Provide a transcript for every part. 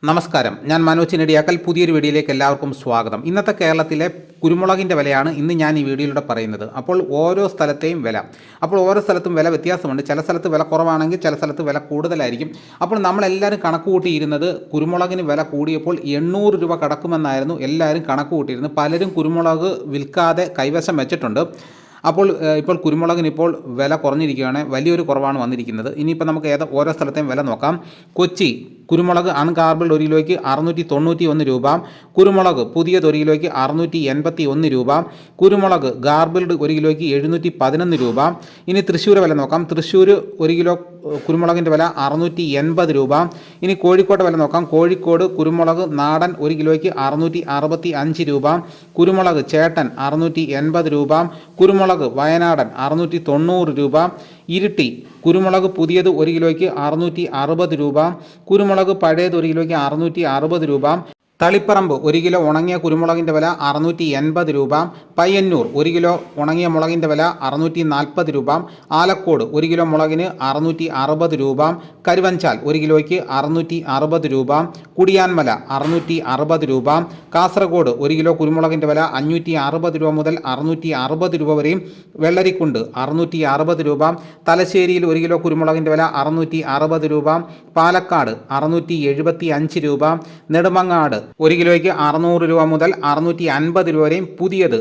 നമസ്കാരം, ഞാൻ മനോജ് നെടിയാക്കൽ. പുതിയൊരു വീഡിയോയിലേക്ക് എല്ലാവർക്കും സ്വാഗതം. ഇന്നത്തെ കേരളത്തിലെ കുരുമുളകിൻ്റെ വിലയാണ് ഇന്ന് ഞാൻ ഈ വീഡിയോയിലൂടെ പറയുന്നത്. അപ്പോൾ ഓരോ സ്ഥലത്തെയും വില, ഓരോ സ്ഥലത്തും വില വ്യത്യാസമുണ്ട്. ചില സ്ഥലത്ത് വില കുറവാണെങ്കിൽ ചില സ്ഥലത്ത് വില കൂടുതലായിരിക്കും. അപ്പോൾ നമ്മളെല്ലാവരും കണക്ക് കൂട്ടിയിരുന്നത് കുരുമുളകിന് വില കൂടിയപ്പോൾ 800 രൂപ കടക്കുമെന്നായിരുന്നു എല്ലാവരും കണക്ക് കൂട്ടിയിരുന്നത്. പലരും കുരുമുളക് വിൽക്കാതെ കൈവശം വെച്ചിട്ടുണ്ട്. ഇപ്പോൾ കുരുമുളകിന് ഇപ്പോൾ വില കുറഞ്ഞിരിക്കുകയാണ്, വലിയൊരു കുറവാണ് വന്നിരിക്കുന്നത്. ഇനിയിപ്പോൾ നമുക്ക് ഓരോ സ്ഥലത്തെയും വില നോക്കാം. കൊച്ചി കുരുമുളക് അൺകാർബിൾഡ് 1 കിലോയ്ക്ക് 691 രൂപ. കുരുമുളക് പുതിയത് 1 കിലോയ്ക്ക് 681 രൂപ. കുരുമുളക് ഗാർബിൾഡ് 1 കിലോയ്ക്ക് 711 രൂപ. ഇനി തൃശ്ശൂർ വില നോക്കാം. തൃശ്ശൂർ 1 കിലോ കുരുമുളകിൻ്റെ വില 680 രൂപ. ഇനി കോഴിക്കോട് വില നോക്കാം. കോഴിക്കോട് കുരുമുളക് നാടൻ 1 കിലോയ്ക്ക് 665 രൂപ. കുരുമുളക് ചേട്ടൻ 680 രൂപ. കുരുമുളക് വയനാടൻ 690 രൂപ. ഇരിട്ടി കുരുമുളക് പുതിയത് 1 കിലോയ്ക്ക് 660 രൂപ. കുരുമുളക് പഴയത് 1 കിലോയ്ക്ക് 660 രൂപ. തളിപ്പറമ്പ് 1 കിലോ ഉണങ്ങിയ കുരുമുളകിൻ്റെ വില 680 രൂപ. പയ്യന്നൂർ 1 കിലോ ഉണങ്ങിയ മുളകിൻ്റെ വില 640 രൂപ. ആലക്കോട് 1 കിലോ മുളകിന് 660 രൂപ. കരുവഞ്ചാൽ 1 കിലോയ്ക്ക് 660 രൂപ. കുടിയാൻമല 660 രൂപ. കാസർഗോഡ് 1 കിലോ കുരുമുളകിൻ്റെ വില 560 രൂപ മുതൽ 660 രൂപ വരെയും. വെള്ളരിക്കുണ്ട് 660 രൂപ. തലശ്ശേരിയിൽ 1 കിലോ കുരുമുളകിൻ്റെ വില 660 രൂപ. പാലക്കാട് 675 രൂപ. നെടുമങ്ങാട് 1 കിലോയ്ക്ക് 600 രൂപ മുതൽ 650 രൂപ വരെയും. പുതിയത്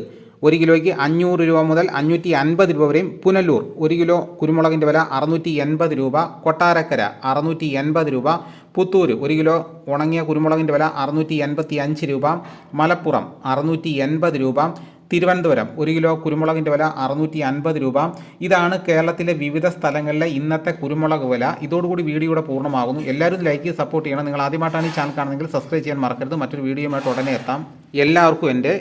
1 കിലോയ്ക്ക് 500 രൂപ മുതൽ 550 രൂപ വരെയും. പുനലൂർ 1 കിലോ കുരുമുളകിൻ്റെ വില 680 രൂപ. കൊട്ടാരക്കര 680 രൂപ. പുത്തൂർ 1 കിലോ ഉണങ്ങിയ കുരുമുളകിൻ്റെ വില 685 രൂപ. മലപ്പുറം 680 രൂപ. തിരുവനന്തപുരം 1 കിലോ കുരുമുളകിൻ്റെ വില 650 രൂപ. ഇതാണ് കേരളത്തിലെ വിവിധ സ്ഥലങ്ങളിലെ ഇന്നത്തെ കുരുമുളക് വില. ഇതോടുകൂടി വീഡിയോയുടെ പൂർണ്ണമാകുന്നു. എല്ലാവരും ലൈക്ക് സപ്പോർട്ട് ചെയ്യണം. നിങ്ങൾ ആദ്യമായിട്ടാണ് ഈ ചാനൽ കാണുന്നതെങ്കിൽ സബ്സ്ക്രൈബ് ചെയ്യാൻ മറക്കരുത്. മറ്റൊരു വീഡിയോയുമായിട്ട് ഉടനെ എത്താം. എല്ലാവർക്കും എൻ്റെ